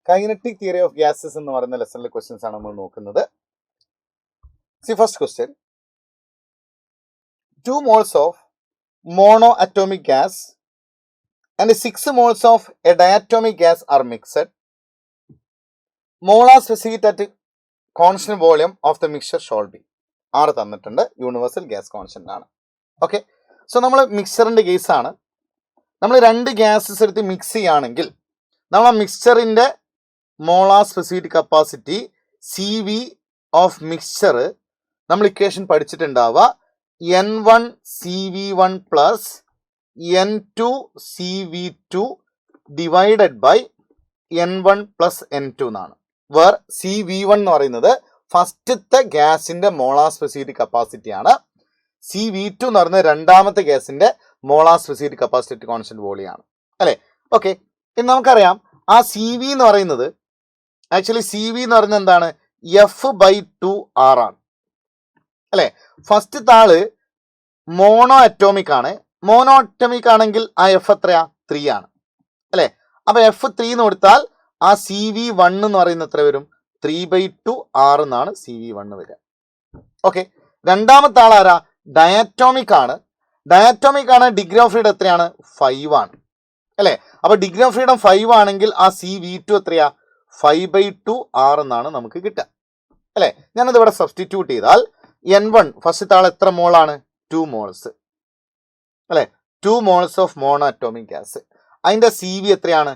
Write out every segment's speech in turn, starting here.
Kinetic theory of gases എന്ന് പറയുന്ന ലെസണിലെ questions ആണ് നമ്മൾ നോക്കുന്നത്. First question, 2 moles of mono atomic gas and 6 moles of a diatomic gas are mixed. Molar specific at constant volume of the mixture shall be. 6 തന്നിട്ടുണ്ട്, universal gas constant ആണ്. Okay, so നമ്മൾ മിക്സറിന്റെ കേസാണ്. നമ്മൾ 2 gases എടുത്ത് mix ചെയ്യുകയാണെങ്കിൽ നമ്മൾ ആ മിക്സ്ചറിന്റെ molar specific capacity CV of mixture നമ്മൾ ഇക്വേഷൻ പഠിച്ചിട്ടുണ്ടാവുക N1CV1 plus N2CV2 divided by N1 plus N2 എന്നാണ്. വേർ CV1 എന്ന് പറയുന്നത് ഫസ്റ്റത്തെ ഗ്യാസിന്റെ മോളാർ സ്പെസിഫിക് കപ്പാസിറ്റി ആണ്. CV2 എന്ന് പറയുന്നത് രണ്ടാമത്തെ ഗ്യാസിന്റെ മോളാർ സ്പെസിഫിക് കപ്പാസിറ്റി കോൺസ്റ്റന്റ് വോളിയാണ് അല്ലെ. ഓക്കെ, ഇനി നമുക്കറിയാം ആ CV എന്ന് പറയുന്നത് ആക്ച്വലി CV എന്ന് പറയുന്നത് എന്താണ്, F/2R ആണ് അല്ലെ. ഫസ്റ്റ് താള് മോണോ അറ്റോമിക് ആണ്. മോണോ അറ്റോമിക് ആണെങ്കിൽ ആ F എത്രയാ, 3 ആണ് അല്ലെ. അപ്പൊ F3 എന്ന് കൊടുത്താൽ ആ CV1 എന്ന് പറയുന്നത് എത്ര വരും, 3/2R എന്നാണ് CV1 വരിക. ഓക്കെ, രണ്ടാമത്തെ ആൾ ആരാ, ഡയറ്റോമിക് ആണ്. ഡയറ്റോമിക് ആണ്, ഡിഗ്രി ഓഫ് ഫ്രീഡം എത്രയാണ്, 5 ആണ് അല്ലെ. അപ്പൊ ഡിഗ്രി ഓഫ് ഫ്രീഡം 5 ആണെങ്കിൽ ആ CV2 എത്രയാ, 5/2R എന്നാണ് നമുക്ക് കിട്ടുക അല്ലെ. ഞാനത് ഇവിടെ സബ്സ്റ്റിറ്റ്യൂട്ട് ചെയ്താൽ N1 ഫസ്റ്റ് ആൾ എത്ര മോളാണ്, 2 മോൾസ് അല്ലെ. 2 moles of mono atomic gas. അതിന്റെ CV എത്രയാണ്,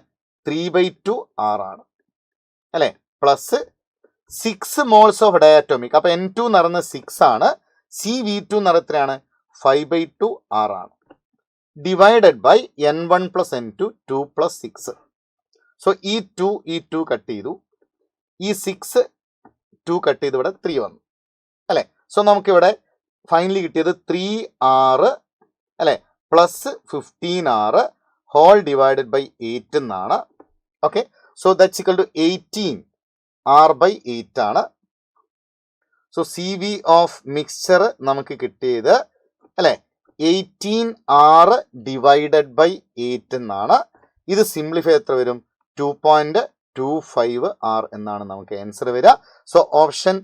3/2R ആണ് അല്ലെ. Plus 6 moles of diatomic. അപ്പൊ N2 എന്ന് പറയുന്നത് 6 ആണ്, CV2 എന്ന് പറയുന്നത് എത്രയാണ്, 5/2R ആണ്. Divided by N1 plus N2, 2 plus 6. So ഈ 2 കട്ട് ചെയ്തു, ഈ 6 2 കട്ട് ചെയ്ത് ഇവിടെ 3 വന്നു അല്ലെ. സോ നമുക്കിവിടെ ഫൈനലി കിട്ടിയത് 3R അല്ലെ plus 15R whole divided by 8 എന്നാണ്. Okay, so that's equal to 18R/8 ആണ്. സോ CV ഓഫ് മിക്സ്ചർ നമുക്ക് കിട്ടിയത് അല്ലെ 18R ഡിവൈഡഡ് ബൈ 8 എന്നാണ്. ഇത് സിംപ്ലിഫൈ എത്ര വരും, 2.25R എന്നാണ് നമുക്ക് ആൻസർ വരിക. സോ ഓപ്ഷൻ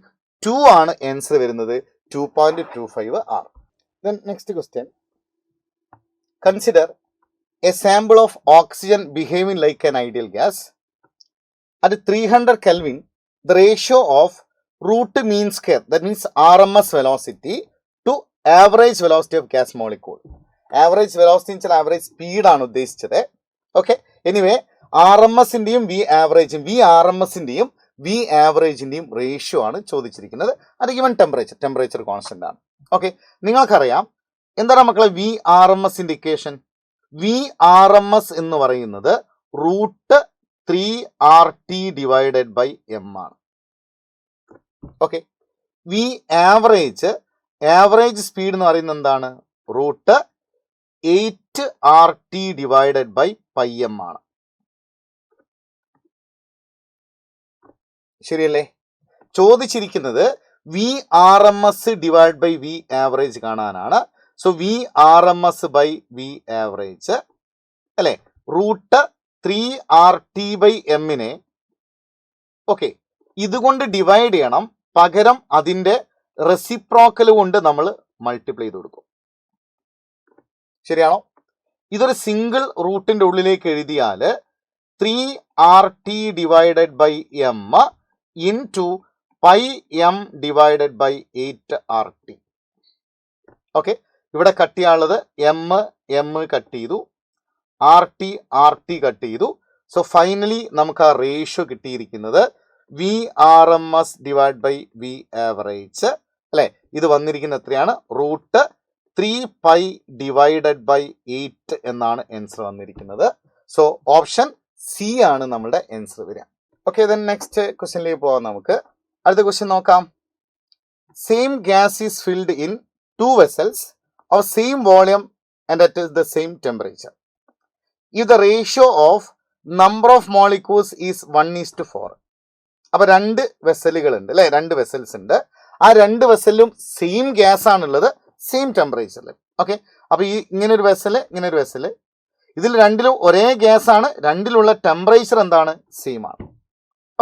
2 ആണ് ആൻസർ വരുന്നത്, 2.25R. Then next question, consider a sample of oxygen behaving like an ideal gas. At 300 Kelvin, the ratio of root mean square, that means RMS velocity to average velocity of gas molecule. Average velocity എന്ന് വെച്ചാൽ average speed ആണ് ഉദ്ദേശിച്ചത്. Okay, anyway RMSന്റെയും VRMSന്റെയും VAverageന്റെയും ratio ആണ് ചോദിച്ചിരിക്കുന്നത്. അത് given temperature constant ആണ്. Okay, നിങ്ങൾക്കറിയാം എന്താണ് മക്കളെ VRMSന്റെ ഇക്വേഷൻ. VRMS എന്ന് പറയുന്നത് √3RT ഡിവൈഡഡ് ബൈ M ആണ്. ഓക്കെ, ആവറേജ് സ്പീഡ് എന്ന് പറയുന്നത് എന്താണ്, √8RT ഡിവൈഡഡ് ബൈ πM ആണ്. ശരിയല്ലേ. ചോദിച്ചിരിക്കുന്നത് VRMS ഡിവൈഡ് ബൈ VAverage കാണാനാണ്. സോ VRMS ബൈ VAverage അല്ലെ √3RT/M ഓക്കെ ഇതുകൊണ്ട് ഡിവൈഡ് ചെയ്യണം, പകരം അതിന്റെ റെസിപ്രോക്കൽ കൊണ്ട് നമ്മൾ മൾട്ടിപ്ലൈ ചെയ്ത് കൊടുക്കും. ശരിയാണോ. ഇതൊരു സിംഗിൾ റൂട്ടിന്റെ ഉള്ളിലേക്ക് എഴുതിയാൽ 3RT divided by M into πM divided by 8RT. Okay, ഇവിടെ കട്ട് ചെയ്യാനുള്ളത് M കട്ട് ചെയ്തു, RT കട്ട് ചെയ്തു. സോ ഫൈനലി നമുക്ക് ആ റേഷ്യോ കിട്ടിയിരിക്കുന്നത് VRMS ഡിവൈഡ് ബൈ VAverage അല്ലെ. ഇത് വന്നിരിക്കുന്നത് എത്രയാണ്, √3π ഡിവൈഡഡ് ബൈ 8 എന്നാണ് ആൻസർ വന്നിരിക്കുന്നത്. സോ ഓപ്ഷൻ C ആണ് നമ്മുടെ ആൻസർ വരിക. ഓക്കെ, ദെൻ നെക്സ്റ്റ് ക്വസ്റ്റ്യനിലേക്ക് പോകാം. നമുക്ക് അടുത്ത ക്വസ്റ്റ്യൻ നോക്കാം. Same gas is filled in 2 vessels of same volume and at the same temperature. If the ratio of number of molecules is 1:4. അപ്പൊ 2 വെസലുകൾ ഉണ്ട് അല്ലെ, 2 വെസൽസ് ഉണ്ട്. ആ 2 വെസലിലും സെയിം ഗ്യാസ് ആണുള്ളത്, സെയിം ടെമ്പറേച്ചറിൽ. ഓക്കെ, അപ്പൊ ഈ ഇങ്ങനെ ഒരു വെസല് ഇതിൽ രണ്ടിലും ഒരേ ഗ്യാസ് ആണ്, രണ്ടിലുള്ള ടെമ്പറേച്ചർ എന്താണ്, സെയിം ആണ്.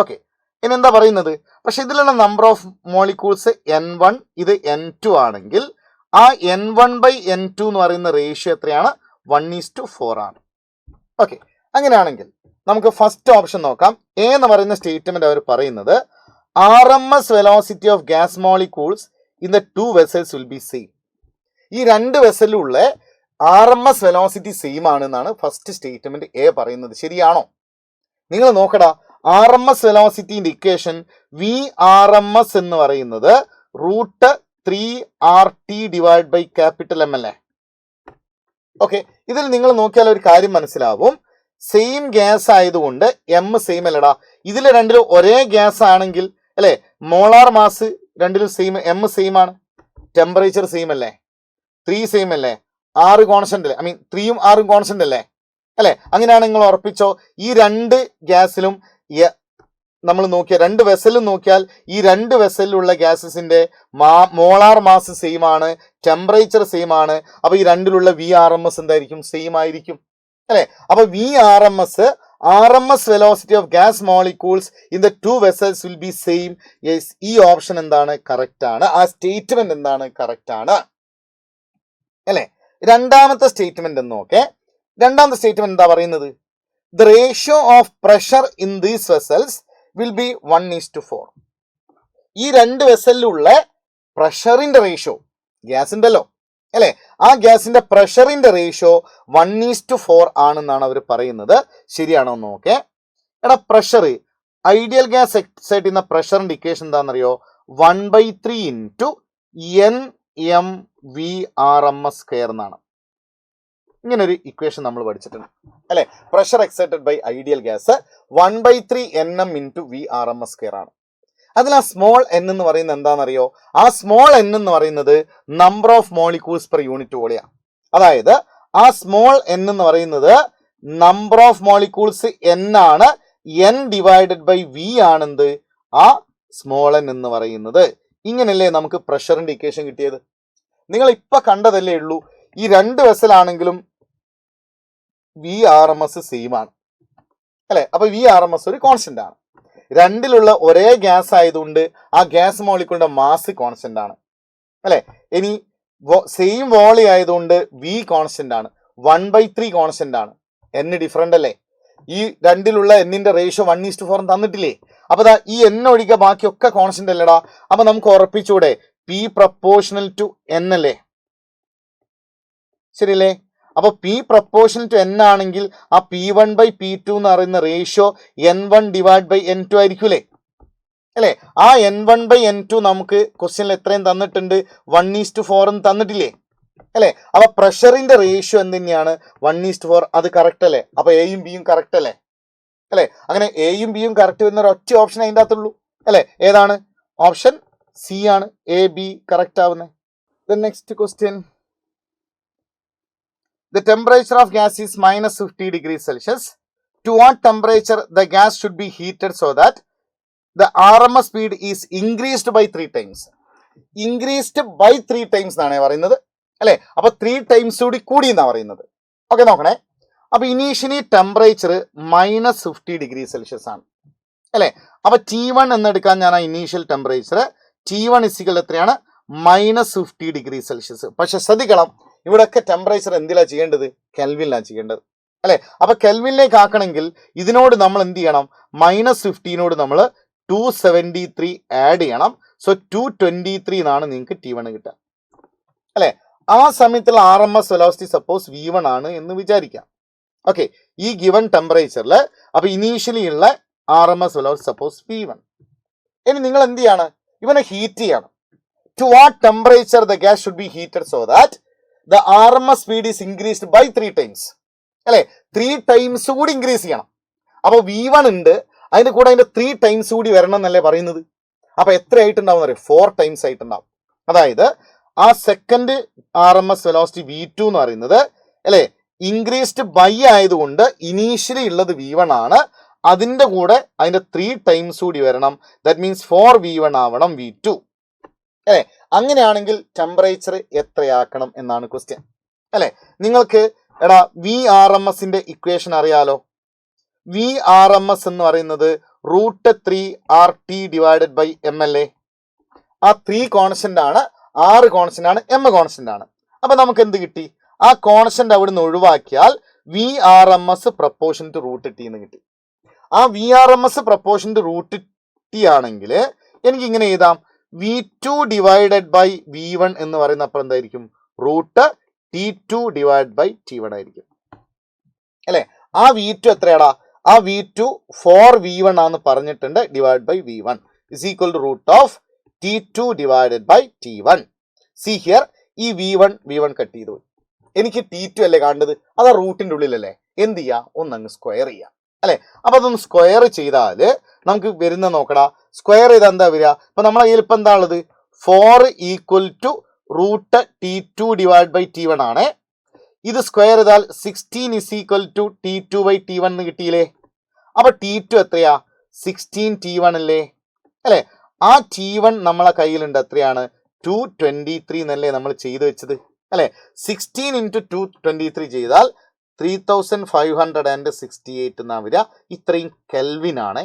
ഓക്കെ, ഇനി എന്താ പറയുന്നത്? പക്ഷെ ഇതിലുള്ള നമ്പർ ഓഫ് മോളിക്യൂൾസ് N1 ഇത് N2 ആണെങ്കിൽ ആ N1/N2 എന്ന് പറയുന്ന റേഷ്യോ എത്രയാണ്? 1:4 ആണ്. ഓക്കെ, അങ്ങനെയാണെങ്കിൽ നമുക്ക് ഫസ്റ്റ് ഓപ്ഷൻ നോക്കാം. എ എന്ന് പറയുന്ന സ്റ്റേറ്റ്മെന്റ് അവർ പറയുന്നത് RMS velocity of gas molecules in the 2 vessels will be same. ഈ രണ്ട് വെസലിലുള്ള RMS വെലോസിറ്റി സെയിം ആണെന്നാണ് ഫസ്റ്റ് സ്റ്റേറ്റ്മെന്റ് എ പറയുന്നത്. ശരിയാണോ? നിങ്ങൾ നോക്കടാ, RMS വെലോസിറ്റിന്റെ ഇക്വേഷൻ VRMS എന്ന് പറയുന്നത് √3RT/M അല്ലേ? ഓക്കെ, ഇതിൽ നിങ്ങൾ നോക്കിയാൽ ഒരു കാര്യം മനസ്സിലാവും. സെയിം ഗ്യാസ് ആയതുകൊണ്ട് എം സെയിം അല്ലടാ. ഇതിൽ രണ്ടിലും ഒരേ ഗ്യാസ് ആണെങ്കിൽ അല്ലെ, മോളാർ മാസ് രണ്ടിലും സെയിം, എം സെയിം ആണ്. ടെമ്പറേച്ചർ സെയിം അല്ലേ? 3 സെയിം അല്ലേ? 6 കോൺസ്റ്റന്റ് അല്ലേ? 3യും 6ഉം കോൺസ്റ്റന്റ് അല്ലേ? അല്ലെ? അങ്ങനെയാണ് നിങ്ങൾ ഉറപ്പിച്ചോ. ഈ രണ്ട് ഗ്യാസിലും നമ്മൾ നോക്കിയാൽ, രണ്ട് വെസലും നോക്കിയാൽ ഈ രണ്ട് വെസലിലുള്ള ഗ്യാസസിന്റെ മോളാർ മാസ് സെയിം ആണ്, ടെമ്പറേച്ചർ സെയിം ആണ്. അപ്പൊ ഈ രണ്ടിലുള്ള VRMS എന്തായിരിക്കും? സെയിം ആയിരിക്കും അല്ലെ? അപ്പൊ RMS velocity of gas molecules in the 2 vessels will be same. Yes, ഈ ഓപ്ഷൻ എന്താണ്? കറക്റ്റ് ആണ്. ആ സ്റ്റേറ്റ്മെന്റ് എന്താണ്? കറക്റ്റ് ആണ് അല്ലെ? രണ്ടാമത്തെ സ്റ്റേറ്റ്മെന്റ് എന്ന് നോക്കേ. രണ്ടാമത്തെ സ്റ്റേറ്റ്മെന്റ് എന്താ പറയുന്നത്? The ratio of pressure in these vessels will be 1:4. ഈ രണ്ട് വെസലിലുള്ള പ്രഷറിന്റെ റേഷ്യോ, ഗ്യാസ് ഉണ്ടല്ലോ അല്ലെ, ആ ഗ്യാസിന്റെ പ്രഷറിന്റെ റേഷ്യോ 1:4 ആണെന്നാണ് അവർ പറയുന്നത്. ശരിയാണോ എന്ന് നോക്കേ. എടാ, പ്രഷർ ഐഡിയൽ ഗ്യാസ് എക്സൈറ്റ് ചെയ്യുന്ന പ്രഷറിന്റെ ഇക്വേഷൻ എന്താണെന്നറിയോ? 1/3 ഇൻറ്റു NmVRMS² എന്നാണ്. ഇങ്ങനൊരു ഇക്വേഷൻ നമ്മൾ പഠിച്ചിട്ടുണ്ട് അല്ലെ. Pressure exerted by ideal gas 1/3 Nm into VRMS² ആണ്. അതിൽ ആ സ്മോൾ n എന്ന് പറയുന്നത് എന്താണെന്നറിയോ? ആ സ്മോൾ n എന്ന് പറയുന്നത് number of molecules per unit volume. അതായത് ആ സ്മോൾ n എന്ന് പറയുന്നത് നമ്പർ ഓഫ് മോളിക്യൂൾസ് n ആണ്. n/v ആണെന്ത്? ആ സ്മോൾ n എന്ന് പറയുന്നത്. ഇങ്ങനല്ലേ നമുക്ക് പ്രഷറിന്റെ ഇക്വേഷൻ കിട്ടിയത്? നിങ്ങൾ ഇപ്പൊ കണ്ടതല്ലേ ഉള്ളൂ. ഈ രണ്ട് വെസലാണെങ്കിലും VRMS സെയിം ആണ് അല്ലെ? അപ്പൊ VRMS ഒരു കോൺസ്റ്റന്റ് ആണ്. രണ്ടിലുള്ള ഒരേ ഗ്യാസ് ആയതുകൊണ്ട് ആ ഗ്യാസ് മോളിക്യൂളിന്റെ മാസ് കോൺസ്റ്റന്റ് ആണ് അല്ലെ? ഇനി സെയിം വോളി ആയതുകൊണ്ട് V കോൺസ്റ്റന്റ് ആണ്. 1/3 കോൺസ്റ്റന്റ് ആണ്. n ഡിഫറെന്റ് അല്ലേ? ഈ രണ്ടിലുള്ള എന്നിന്റെ റേഷ്യോ 1:4 തന്നിട്ടില്ലേ? അപ്പൊ ഈ n ഒഴികെ ബാക്കിയൊക്കെ കോൺസ്റ്റന്റ് അല്ലടാ. അപ്പൊ നമുക്ക് ഉറപ്പിച്ചൂടെ P പ്രപ്പോർഷണൽ ടു n അല്ലേ? ശരിയല്ലേ? അപ്പൊ P പ്രപ്പോർഷണൽ ടു n ആണെങ്കിൽ ആ P1/P2 എന്ന് പറയുന്ന റേഷ്യോ N1/N2 ആയിരിക്കൂലേ അല്ലെ? ആ N1/N2 നമുക്ക് ക്വസ്റ്റ്യനിൽ എത്രയും തന്നിട്ടുണ്ട്? 1:4 എന്ന് തന്നിട്ടില്ലേ അല്ലെ? അപ്പൊ പ്രഷറിന്റെ റേഷ്യോ എന്ത് തന്നെയാണ്? 1:4. അത് കറക്റ്റ് അല്ലേ? അപ്പൊ എയും ബിയും കറക്റ്റ് അല്ലേ അല്ലെ? അങ്ങനെ എയും ബിയും കറക്റ്റ് വരുന്ന ഒരു ഒറ്റ ഓപ്ഷൻ അതിൻ്റെ അകത്തുള്ളൂ അല്ലെ? ഏതാണ്? ഓപ്ഷൻ സി ആണ്. എ ബി കറക്റ്റ് ആവുന്നത്. Next question. The temperature of gas is -50 degrees Celsius. To what temperature the gas should be heated so that the RMS speed is increased by 3 times? Increased by 3 times എന്നാണ് പറയുന്നത് അല്ലെ? അപ്പൊ 3 times കൂടി എന്നാണ് പറയുന്നത്. Okay, നോക്കണേ. അപ്പൊ initially temperature -50 degree Celsius ആണ് അല്ലെ? അപ്പൊ T1 എന്നെടുക്കാൻ ഞാൻ ആ ഇനീഷ്യൽ ടെമ്പറേച്ചർ T1 ഇസിക്കൽ എത്രയാണ്? -50 ഡിഗ്രി സെൽഷ്യസ്. പക്ഷെ ശ്രദ്ധിക്കണം, ഇവിടെയൊക്കെ ടെമ്പറേച്ചർ എന്തിലാണ് ചെയ്യേണ്ടത്? കെൽവിനിലാണ് ചെയ്യേണ്ടത് അല്ലെ? അപ്പൊ കെൽവിനിലേക്ക് ആക്കണമെങ്കിൽ ഇതിനോട് നമ്മൾ എന്ത് ചെയ്യണം? -15 നമ്മൾ 273 ആഡ് ചെയ്യണം. സോ 223 എന്നാണ് നിങ്ങൾക്ക് T1 കിട്ടുക അല്ലെ? ആ സമയത്തുള്ള RMS വെലോസിറ്റി സപ്പോസ് V1 ആണ് എന്ന് വിചാരിക്കാം. ഓക്കെ, ഈ ഗിവൺ ടെമ്പറേച്ചറിൽ അപ്പൊ ഇനീഷ്യലി ഉള്ള RMS വെലോസിറ്റി സപ്പോസ് V1. ഇനി നിങ്ങൾ എന്ത് ചെയ്യാണ്? ഇവനെ ഹീറ്റ് ചെയ്യണം. To what temperature the gas should be heated so that the RMS speed is increased by 3 times അല്ലെ? 3 times കൂടി ഇൻക്രീസ് ചെയ്യണം. അപ്പൊ V1 ഉണ്ട്, അതിന്റെ കൂടെ അതിന്റെ 3 times കൂടി വരണം എന്നല്ലേ പറയുന്നത്? അപ്പൊ എത്ര ആയിട്ടുണ്ടാവും അറിയാം? 4 times ആയിട്ടുണ്ടാവും. അതായത് ആ സെക്കൻഡ് RMS വെലോസിറ്റി V2 എന്ന് പറയുന്നത് അല്ലെ ഇൻക്രീസ്ഡ് ബൈ ആയതുകൊണ്ട് ഇനീഷ്യലി ഉള്ളത് V1 ആണ്. അതിന്റെ കൂടെ അതിന്റെ 3 times കൂടി വരണം. ദാറ്റ് മീൻസ് 4 V1 ആവണം V2 അല്ലെ? അങ്ങനെയാണെങ്കിൽ ടെമ്പറേച്ചർ എത്രയാക്കണം എന്നാണ് ക്വസ്റ്റ്യൻ അല്ലെ? നിങ്ങൾക്ക് VRMSന്റെ ഇക്വേഷൻ അറിയാലോ. VRMS എന്ന് പറയുന്നത് √3 RT ഡിവൈഡഡ് ബൈ എം അല്ലേ? ആ 3 കോൺസ്റ്റന്റ് ആണ്, 6 കോൺസ്റ്റന്റ് ആണ്, എം കോൺസ്റ്റന്റ് ആണ്. അപ്പൊ നമുക്ക് എന്ത് കിട്ടി? ആ കോൺസ്റ്റന്റ് അവിടെ നിന്ന് ഒഴിവാക്കിയാൽ VRMS പ്രപ്പോർഷൻ ടു √T എന്ന് കിട്ടി. ആ VRMS പ്രപ്പോർഷൻ ടു √T ആണെങ്കിൽ എനിക്ക് ഇങ്ങനെ എഴുതാം, V2 ഡിവൈഡഡ് ബൈ V1 എന്ന് പറയുന്ന അപ്പോൾ എന്തായിരിക്കും? √T2 ഡിവൈഡ് ബൈ T1 ആയിരിക്കും അല്ലെ? ആ V2 എത്രയാടാ? ആ V2 4V1 ആണെന്ന് പറഞ്ഞിട്ടുണ്ട്, divide by V1 is equal to √T2 divided by T1. See here, ഈ V1 കട്ട് ചെയ്തു. എനിക്ക് T2 അല്ലേ കാണേണ്ടത്? അത് ആ റൂട്ടിന്റെ ഉള്ളിലല്ലേ? എന്ത് ചെയ്യാ? ഒന്നങ്ങ് സ്ക്വയർ ചെയ്യാം അല്ലെ? അപ്പൊ അതൊന്ന് സ്ക്വയർ ചെയ്താൽ നമുക്ക് വരുന്ന നോക്കടാ. സ്ക്വയർ ചെയ്താൽ എന്താ വരിക? ഇപ്പൊ നമ്മളെ കയ്യിൽ ഇപ്പൊ എന്താ ഉള്ളത്? 4 equal to √T2 divide by T1 ആണ്. ഇത് സ്ക്വയർ ചെയ്താൽ 16 is equal to T2 by T1 എന്ന് കിട്ടിയില്ലേ? അപ്പൊ T2 എത്രയാ? 16 T1 അല്ലേ? അല്ലെ? ആ T1 നമ്മളെ കയ്യിലുണ്ട്. എത്രയാണ്? 223 എന്നല്ലേ നമ്മൾ ചെയ്തു വെച്ചത് അല്ലെ? 16 into 223 ചെയ്താൽ 3568 എന്നാ വരിക. ഇത്രയും കെൽവിൻ ആണ്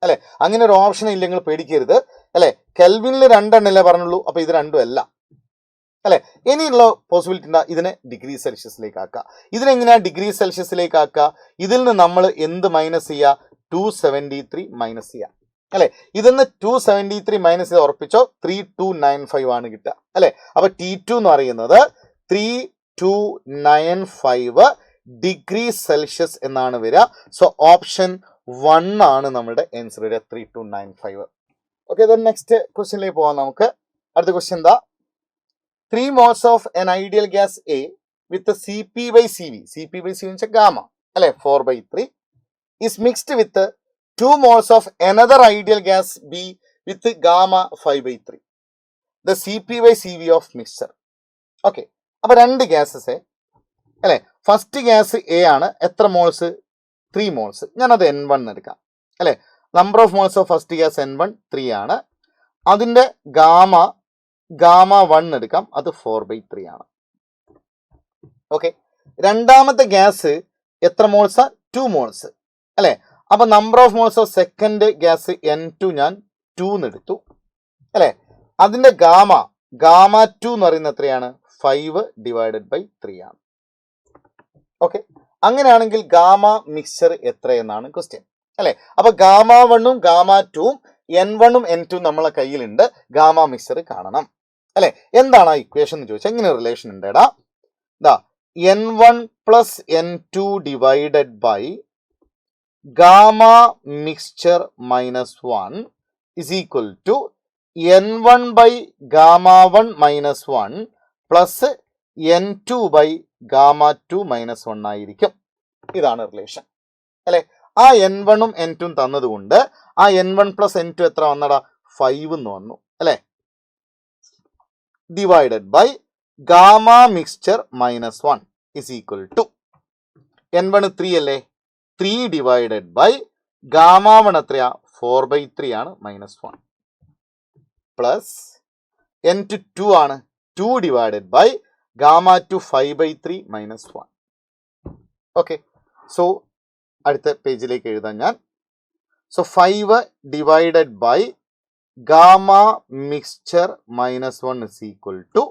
അല്ലെ? അങ്ങനെ ഒരു ഓപ്ഷൻ ഇല്ലെങ്കിൽ പേടിക്കരുത് അല്ലെ? കെൽവിനിൽ 2 എണ്ണല്ലേ പറഞ്ഞുള്ളൂ, അപ്പൊ ഇത് രണ്ടും അല്ല അല്ലെ? ഇനിയുള്ള പോസിബിലിറ്റി എന്താ? ഇതിനെ ഡിഗ്രി സെൽഷ്യസിലേക്ക് ആക്കുക. ഇതിനെങ്ങനെയാ ഡിഗ്രി സെൽഷ്യസിലേക്ക് ആക്കുക? ഇതിൽ നിന്ന് നമ്മൾ എന്ത് മൈനസ് ചെയ്യുക? 273 മൈനസ് ചെയ്യുക അല്ലെ? ഇതിന്ന് 273 മൈനസ് ചെയ്ത് ഉറപ്പിച്ചോ 3295 ആണ് കിട്ടുക അല്ലെ? അപ്പൊ T2 എന്ന് പറയുന്നത് 3295 ഡിഗ്രി സെൽഷ്യസ് എന്നാണ് വരിക. സോ ഓപ്ഷൻ 1 ആണ് നമ്മുടെ ആൻസർ വരിക, 3295. ഓക്കെ, നെക്സ്റ്റ് ക്വസ്റ്റ്യനിലേക്ക് പോവാം നമുക്ക്. അടുത്ത ക്വസ്റ്റ്യൻ എന്താ? 3 moles of an ideal gas A with Cp by Cv എന്ന് വെച്ചാൽ ഗാമ അല്ലെ 4/3 is mixed with 2 moles of another ideal gas B with gamma 5/3. The Cp by Cv of mixture. Okay, അപ്പൊ 2 gases അല്ലെ? First gas A ആണ്. എത്ര moles? 3 moles. ഞാനത് N1 എടുക്കാം അല്ലെ? Number of moles of first gas N1 3 ആണ്. അതിന്റെ gamma 1 എടുക്കാം, അത് 4/3 ആണ്. ഓക്കെ, രണ്ടാമത്തെ ഗ്യാസ് എത്ര മോൾസാ? 2 മോൾസ് അല്ലെ? അപ്പൊ number of moles of second gas N2 ഞാൻ 2 എടുത്തു അല്ലെ? അതിന്റെ ഗാമ 2 എന്ന് പറയുന്നത് എത്രയാണ്? 5/3 ആണ്. ഓക്കെ, അങ്ങനെയാണെങ്കിൽ ഗാമ മിക്സ്ചർ എത്രയെന്നാണ് ക്വസ്റ്റ്യൻ അല്ലെ? അപ്പൊ ഗാമ 1ഉം ഗാമ 2ഉം N1ഉം N2ഉം നമ്മളെ കയ്യിലുണ്ട്. ഗാമ മിക്സ്ചർ കാണണം അല്ലെ? എന്താണ് ആ ഇക്വേഷൻ എന്ന് ചോദിച്ചാൽ എങ്ങനെ റിലേഷൻ ഉണ്ട്? എടാ N1 plus N2 divided by gamma mixture minus 1 is equal to N1 by gamma 1 minus 1 plus N2 by gamma 2 minus 1 ആയിരിക്കും. ഇതാണ് റിലേഷൻ അല്ലെ? ആ N1ഉം N2ഉം തന്നതുകൊണ്ട് ആ N1 പ്ലസ് N2 എത്ര വന്നടാ? 5 എന്ന് വന്നു അല്ലെ? Divided by gamma mixture minus 1 is equal to N1 3 അല്ലേ? 3 ഡിവൈഡഡ് ബൈ ഗാമ 1 എത്രയാ? 4/3 ആണ്, മൈനസ് 1 പ്ലസ് N2 2 ആണ്. 2 divided by gamma 2 5/3 minus 1. Okay, so അടുത്ത പേജിലേക്ക് എഴുതാൻ ഞാൻ. So 5 divided by gamma mixture minus 1 is equal to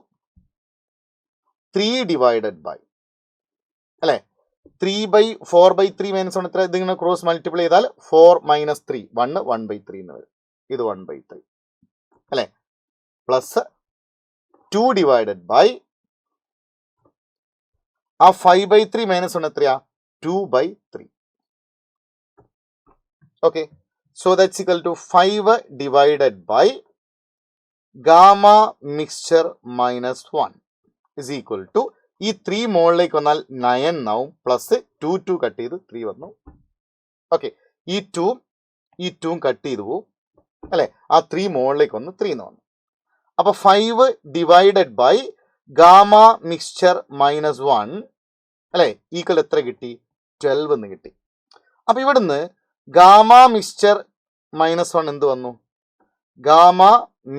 3 divided by അല്ലെ? 4/3 minus 1 എത്ര? ഇതിങ്ങനെ ക്രോസ് മൾട്ടിപ്ലൈ ചെയ്താൽ 4 മൈനസ് 3 1/3 എന്ന് വരും. ഇത് 1/3 അല്ലെ? പ്ലസ് 2 ഡിവൈഡഡ് ബൈ ആ 5/3 മൈനസ് 1 എത്രയാ? 2/3. Okay, so that's equal to 5 divided by gamma mixture minus 1 is equal to ഈ 3 മോളിലേക്ക് വന്നാൽ 9 ആവും, പ്ലസ് 2 കട്ട് ചെയ്ത് 3 വന്നു. ഓക്കെ, ഈ 2 കട്ട് ചെയ്തു പോവും അല്ലെ? ആ 3 മോളിലേക്ക് വന്ന് 3 എന്ന് വന്നു. അപ്പൊ 5 divided by gamma mixture minus 1 അല്ലെ ഈക്വൽ എത്ര കിട്ടി? 12 എന്ന് കിട്ടി. അപ്പൊ ഇവിടുന്ന് ഗാമ മിക്സ്ചർ മൈനസ് 1 എന്ത് വന്നു? Gamma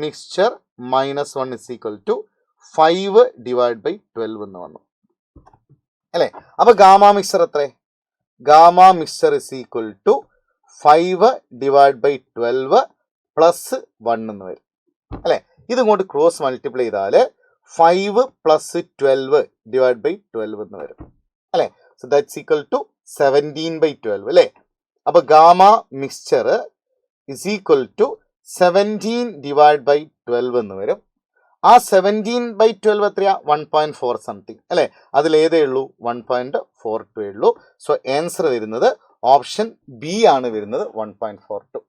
mixture minus 1 is equal to 5 divide by 12 എന്ന് വന്നു അല്ലെ? അപ്പൊ ഗാമ മിക്സ്ചർ എത്ര? Gamma mixture is equal to 5 divide by 12 plus 1 എന്ന് വരും അല്ലേ. ഇതുകൊണ്ട് ക്രോസ് മൾട്ടിപ്ലൈ ചെയ്താൽ 5 പ്ലസ് 12 ഡിവൈഡ് ബൈ 12 എന്ന് വരും അല്ലേ. So that's equal to 17 by 12 അല്ലേ. അപ്പൊ gamma mixture is equal to 17 divide by 12 എന്ന് വരും. ആ 17 ബൈ 12 എത്രയാ? 1.4 സംതിങ് അല്ലേ. അതിലേതേ ഉള്ളൂ? 1.42 ഉള്ളൂ. സോ ആൻസർ വരുന്നത് ഓപ്ഷൻ ബി ആണ് വരുന്നത്, 1.42.